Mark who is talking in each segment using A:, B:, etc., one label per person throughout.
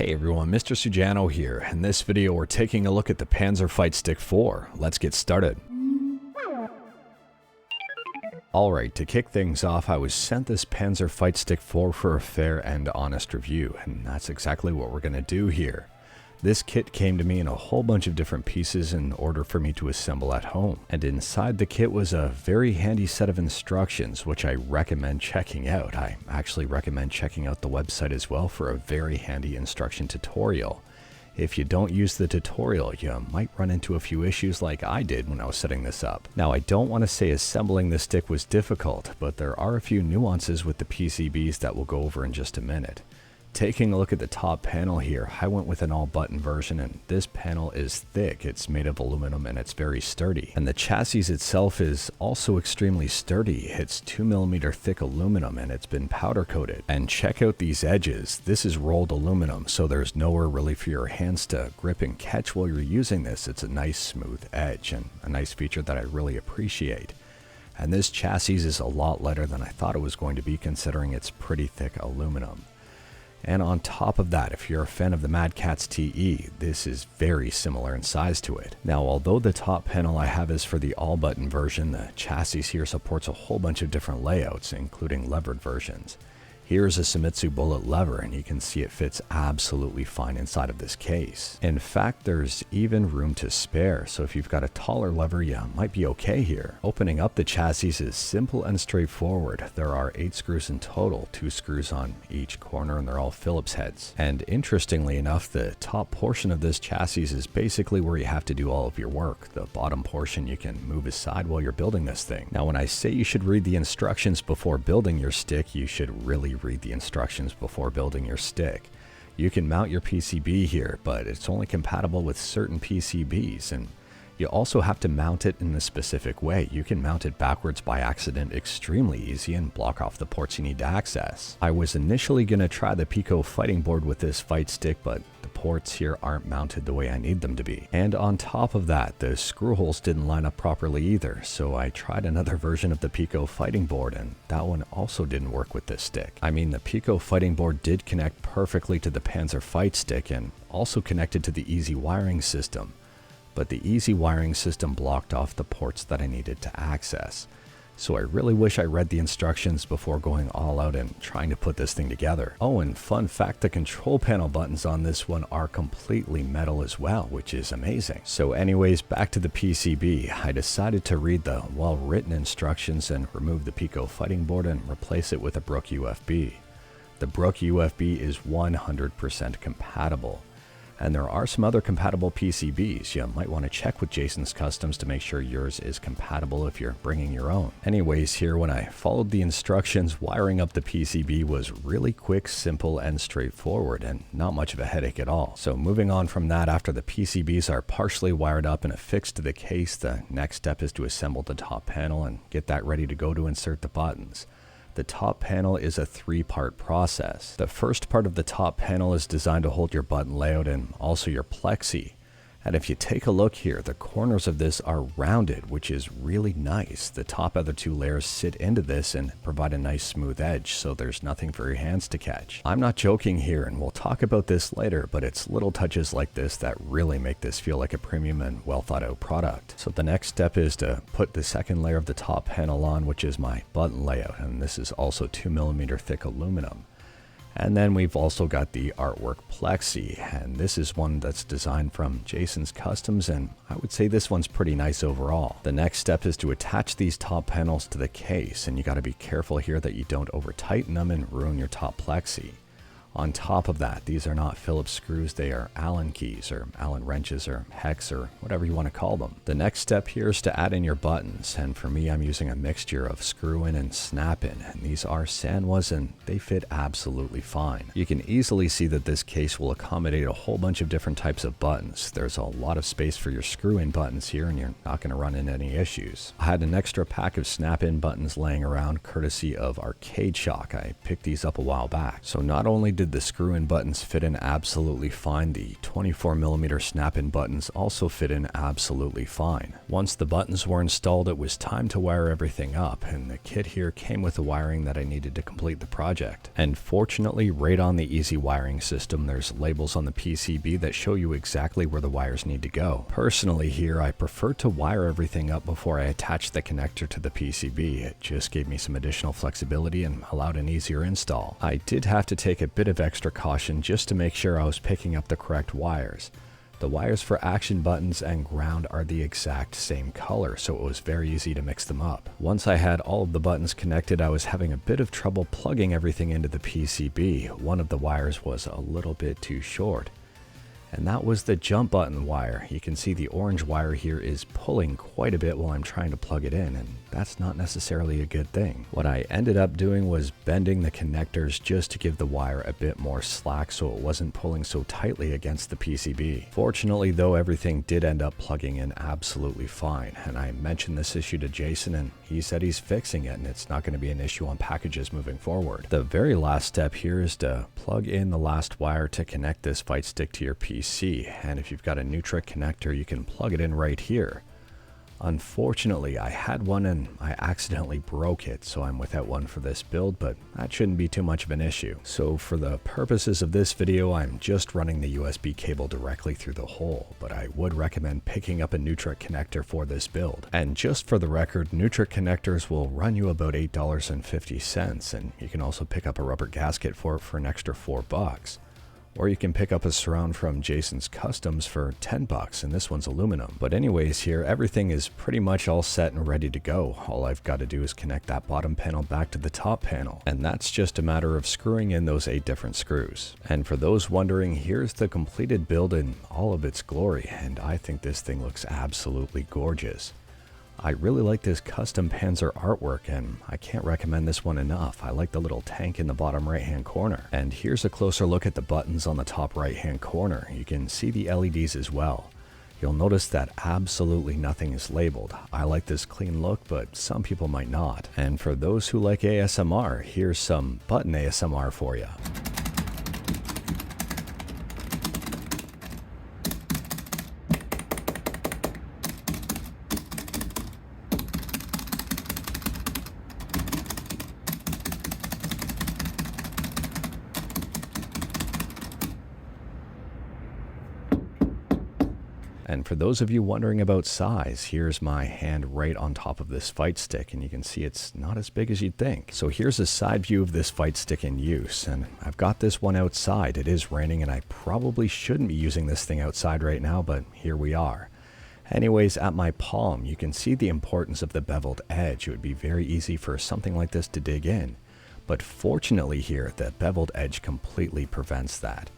A: Hey everyone, Mr. Sujano here. In this video we're taking a look at the Panzer Fightstick IV. Let's get started. Alright, to kick things off, I was sent this Panzer Fightstick IV for a fair and honest review, and that's exactly what we're going to do here. This kit came to me in a whole bunch of different pieces in order for me to assemble at home, and inside the kit was a very handy set of instructions which I recommend checking out. I actually recommend checking out the website as well for a very handy instruction tutorial. If you don't use the tutorial, you might run into a few issues like I did when I was setting this up. Now, I don't want to say assembling this stick was difficult, but there are a few nuances with the PCBs that we'll go over in just a minute. Taking a look at the top panel here, I went with an all-button version, and this panel is thick. It's made of aluminum and it's very sturdy. And the chassis itself is also extremely sturdy. It's 2mm thick aluminum and it's been powder coated. And check out these edges. This is rolled aluminum, so there's nowhere really for your hands to grip and catch while you're using this. It's a nice smooth edge and a nice feature that I really appreciate. And this chassis is a lot lighter than I thought it was going to be, considering it's pretty thick aluminum. And on top of that, if you're a fan of the Mad Catz TE, this is very similar in size to it. Now, although the top panel I have is for the all-button version, the chassis here supports a whole bunch of different layouts, including levered versions. Here's a Shimizu bullet lever, and you can see it fits absolutely fine inside of this case. In fact, there's even room to spare, so if you've got a taller lever, you might be okay here. Opening up the chassis is simple and straightforward. There are 8 screws in total, 2 screws on each corner, and they're all Phillips heads. And interestingly enough, the top portion of this chassis is basically where you have to do all of your work. The bottom portion you can move aside while you're building this thing. Now, when I say you should read the instructions before building your stick, you should really read the instructions before building your stick. You can mount your PCB here, but it's only compatible with certain PCBs, and you also have to mount it in a specific way. You can mount it backwards by accident extremely easy and block off the ports you need to access. I was initially going to try the Pico fighting board with this fight stick, but the ports here aren't mounted the way I need them to be. And on top of that, the screw holes didn't line up properly either, so I tried another version of the Pico fighting board, and that one also didn't work with this stick. I mean, the Pico fighting board did connect perfectly to the Panzer Fightstick and also connected to the easy wiring system, but the easy wiring system blocked off the ports that I needed to access. So I really wish I read the instructions before going all out and trying to put this thing together. Oh, and fun fact, the control panel buttons on this one are completely metal as well, which is amazing. So anyways, back to the PCB. I decided to read the well-written instructions and remove the Pico fighting board and replace it with a Brook UFB. The Brook UFB is 100% compatible. And there are some other compatible PCBs. You might want to check with Jasen's Customs to make sure yours is compatible if you're bringing your own. Anyways, here when I followed the instructions, wiring up the PCB was really quick, simple, and straightforward, and not much of a headache at all. So moving on from that, after the PCBs are partially wired up and affixed to the case, the next step is to assemble the top panel and get that ready to go to insert the buttons. The top panel is a 3-part process. The first part of the top panel is designed to hold your button layout and also your plexi. And if you take a look here, the corners of this are rounded, which is really nice. The top other 2 layers sit into this and provide a nice smooth edge, so there's nothing for your hands to catch. I'm not joking here, and we'll talk about this later, but it's little touches like this that really make this feel like a premium and well thought out product. So the next step is to put the second layer of the top panel on, which is my button layout, and this is also 2mm thick aluminum. And then we've also got the artwork plexi, and this is one that's designed from Jasen's Customs, and I would say this one's pretty nice overall. The next step is to attach these top panels to the case, and you got to be careful here that you don't over tighten them and ruin your top plexi. On top of that, these are not Phillips screws, they are Allen keys or Allen wrenches or hex or whatever you want to call them. The next step here is to add in your buttons, and for me I'm using a mixture of screw in and snap in, and these are Sanwas and they fit absolutely fine. You can easily see that this case will accommodate a whole bunch of different types of buttons. There's a lot of space for your screw in buttons here, and you're not going to run into any issues. I had an extra pack of snap in buttons laying around courtesy of Arcade Shock. I picked these up a while back. So not only did the screw-in buttons fit in absolutely fine, the 24mm snap-in buttons also fit in absolutely fine. Once the buttons were installed, it was time to wire everything up, and the kit here came with the wiring that I needed to complete the project. And fortunately, right on the easy wiring system, there's labels on the PCB that show you exactly where the wires need to go. Personally here, I prefer to wire everything up before I attach the connector to the PCB. It just gave me some additional flexibility and allowed an easier install. I did have to take a bit of extra caution just to make sure I was picking up the correct wires. The wires for action buttons and ground are the exact same color, so it was very easy to mix them up. Once I had all of the buttons connected, I was having a bit of trouble plugging everything into the PCB. One of the wires was a little bit too short, and that was the jump button wire. You can see the orange wire here is pulling quite a bit while I'm trying to plug it in, and that's not necessarily a good thing. What I ended up doing was bending the connectors just to give the wire a bit more slack so it wasn't pulling so tightly against the PCB. Fortunately though, everything did end up plugging in absolutely fine, and I mentioned this issue to Jasen and he said he's fixing it and it's not going to be an issue on packages moving forward. The very last step here is to plug in the last wire to connect this fight stick to your PC, and if you've got a Nutric connector, you can plug it in right here. Unfortunately, I had one and I accidentally broke it, so I'm without one for this build, but that shouldn't be too much of an issue. So for the purposes of this video, I'm just running the USB cable directly through the hole, but I would recommend picking up a Nutric connector for this build. And just for the record, Nutric connectors will run you about $8.50, and you can also pick up a rubber gasket for it for an extra $4. Or you can pick up a surround from Jasen's Customs for $10, and this one's aluminum. But anyways, here everything is pretty much all set and ready to go. All I've got to do is connect that bottom panel back to the top panel, and that's just a matter of screwing in those 8 different screws. And for those wondering, here's the completed build in all of its glory, and I think this thing looks absolutely gorgeous. I really like this custom Panzer artwork, and I can't recommend this one enough. I like the little tank in the bottom right hand corner. And here's a closer look at the buttons on the top right hand corner. You can see the LEDs as well. You'll notice that absolutely nothing is labeled. I like this clean look, but some people might not. And for those who like ASMR, here's some button ASMR for you. And for those of you wondering about size, here's my hand right on top of this fight stick, and you can see it's not as big as you'd think. So here's a side view of this fight stick in use, and I've got this one outside. It is raining, and I probably shouldn't be using this thing outside right now, but here we are. Anyways, at my palm, you can see the importance of the beveled edge. It would be very easy for something like this to dig in, but fortunately here, the beveled edge completely prevents that.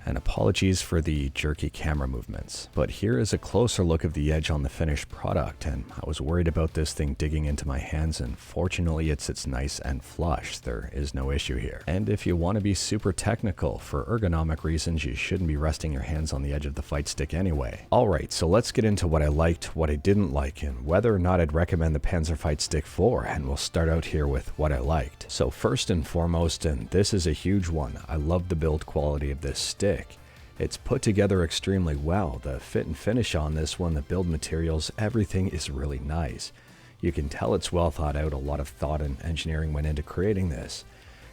A: And apologies for the jerky camera movements. But here is a closer look of the edge on the finished product, and I was worried about this thing digging into my hands, and fortunately it sits nice and flush. There is no issue here. And if you want to be super technical, for ergonomic reasons, you shouldn't be resting your hands on the edge of the fight stick anyway. Alright, so let's get into what I liked, what I didn't like, and whether or not I'd recommend the Panzer Fightstick IV, and we'll start out here with what I liked. So first and foremost, and this is a huge one, I love the build quality of this stick. It's put together extremely well. The fit and finish on this one, the build materials, everything is really nice. You can tell it's well thought out. A lot of thought and engineering went into creating this.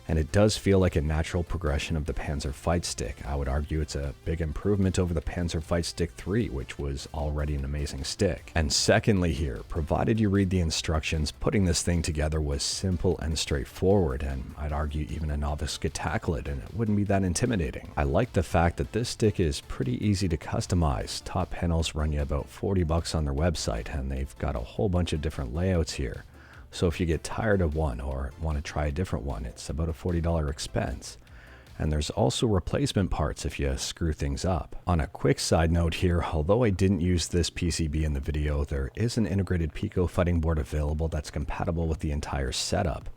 A: And it does feel like a natural progression of the Panzer Fightstick. I would argue it's a big improvement over the Panzer Fightstick III, which was already an amazing stick. And secondly here, provided you read the instructions, putting this thing together was simple and straightforward, and I'd argue even a novice could tackle it and it wouldn't be that intimidating. I like the fact that this stick is pretty easy to customize. Top panels run you about $40 on their website, and they've got a whole bunch of different layouts here. So if you get tired of one or want to try a different one, it's about a $40 expense. And there's also replacement parts if you screw things up. On a quick side note here, although I didn't use this PCB in the video, there is an integrated Pico fighting board available that's compatible with the entire setup.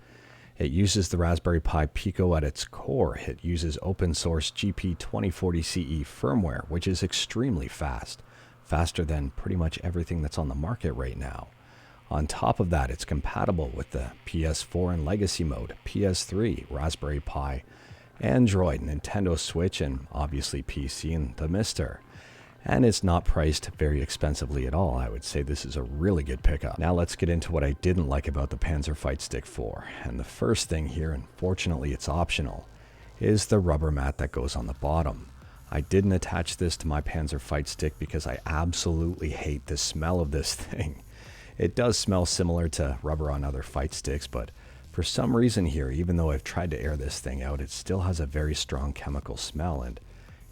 A: It uses the Raspberry Pi Pico at its core. It uses open source GP2040CE firmware, which is extremely fast, faster than pretty much everything that's on the market right now. On top of that, it's compatible with the PS4 and Legacy mode, PS3, Raspberry Pi, Android, Nintendo Switch, and obviously PC and the Mister. And it's not priced very expensively at all. I would say this is a really good pickup. Now let's get into what I didn't like about the Panzer Fightstick IV. And the first thing here, and fortunately it's optional, is the rubber mat that goes on the bottom. I didn't attach this to my Panzer Fightstick because I absolutely hate the smell of this thing. It does smell similar to rubber on other fight sticks, but for some reason here, even though I've tried to air this thing out, it still has a very strong chemical smell, and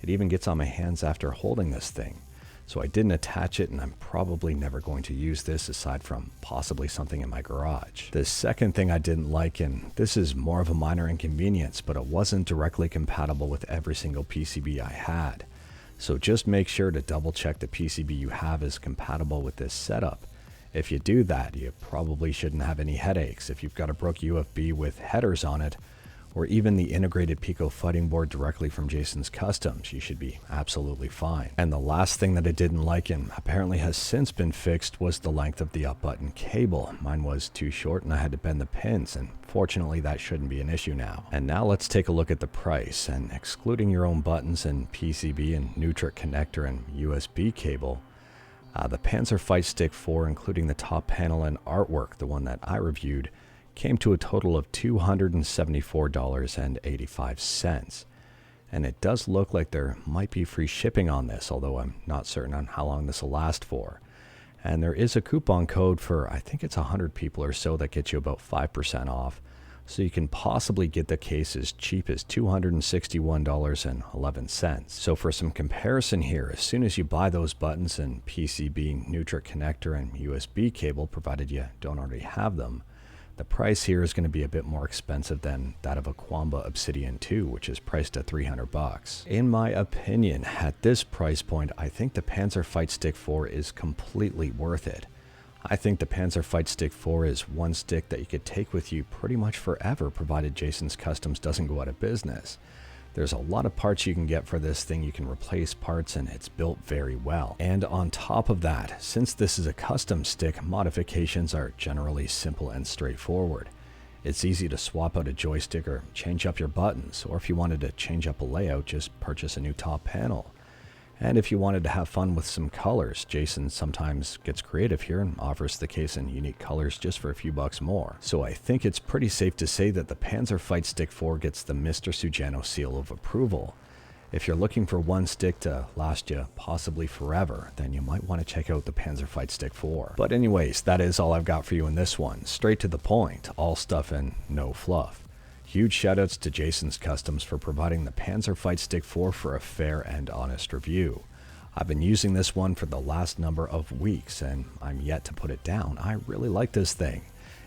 A: it even gets on my hands after holding this thing. So I didn't attach it, and I'm probably never going to use this aside from possibly something in my garage. The second thing I didn't like, and this is more of a minor inconvenience, but it wasn't directly compatible with every single PCB I had. So just make sure to double check the PCB you have is compatible with this setup. If you do that, you probably shouldn't have any headaches. If you've got a Brook UFB with headers on it, or even the integrated Pico fighting board directly from Jasen's Customs, you should be absolutely fine. And the last thing that I didn't like, and apparently has since been fixed, was the length of the up button cable. Mine was too short and I had to bend the pins, and fortunately that shouldn't be an issue now. And now let's take a look at the price, and excluding your own buttons and PCB and Neutrik connector and USB cable, the Panzer Fightstick IV, including the top panel and artwork, the one that I reviewed, came to a total of $274.85. And it does look like there might be free shipping on this, although I'm not certain on how long this will last for. And there is a coupon code for, I think it's 100 people or so, that gets you about 5% off. So you can possibly get the case as cheap as $261.11. So for some comparison here, as soon as you buy those buttons and PCB, Neutrik connector, and USB cable, provided you don't already have them, the price here is going to be a bit more expensive than that of a Quamba Obsidian 2, which is priced at $300. In my opinion, at this price point, I think the Panzer Fightstick IV is completely worth it. I think the Panzer Fightstick IV is one stick that you could take with you pretty much forever, provided Jasen's Customs doesn't go out of business. There's a lot of parts you can get for this thing. You can replace parts, and it's built very well. And on top of that, since this is a custom stick, modifications are generally simple and straightforward. It's easy to swap out a joystick or change up your buttons, or if you wanted to change up a layout, just purchase a new top panel. And if you wanted to have fun with some colors, Jasen sometimes gets creative here and offers the case in unique colors just for a few bucks more. So I think it's pretty safe to say that the Panzer Fightstick IV gets the Mr. Sujano seal of approval. If you're looking for one stick to last you possibly forever, then you might want to check out the Panzer Fightstick IV. But anyways, that is all I've got for you in this one. Straight to the point, all stuff and no fluff. Huge shoutouts to Jasen's Customs for providing the Panzer Fightstick IV for a fair and honest review. I've been using this one for the last number of weeks, and I'm yet to put it down. I really like this thing.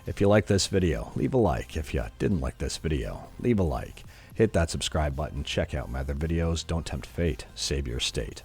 A: If you like this video, leave a like. If you didn't like this video, leave a like. Hit that subscribe button, check out my other videos. Don't tempt fate, save your state.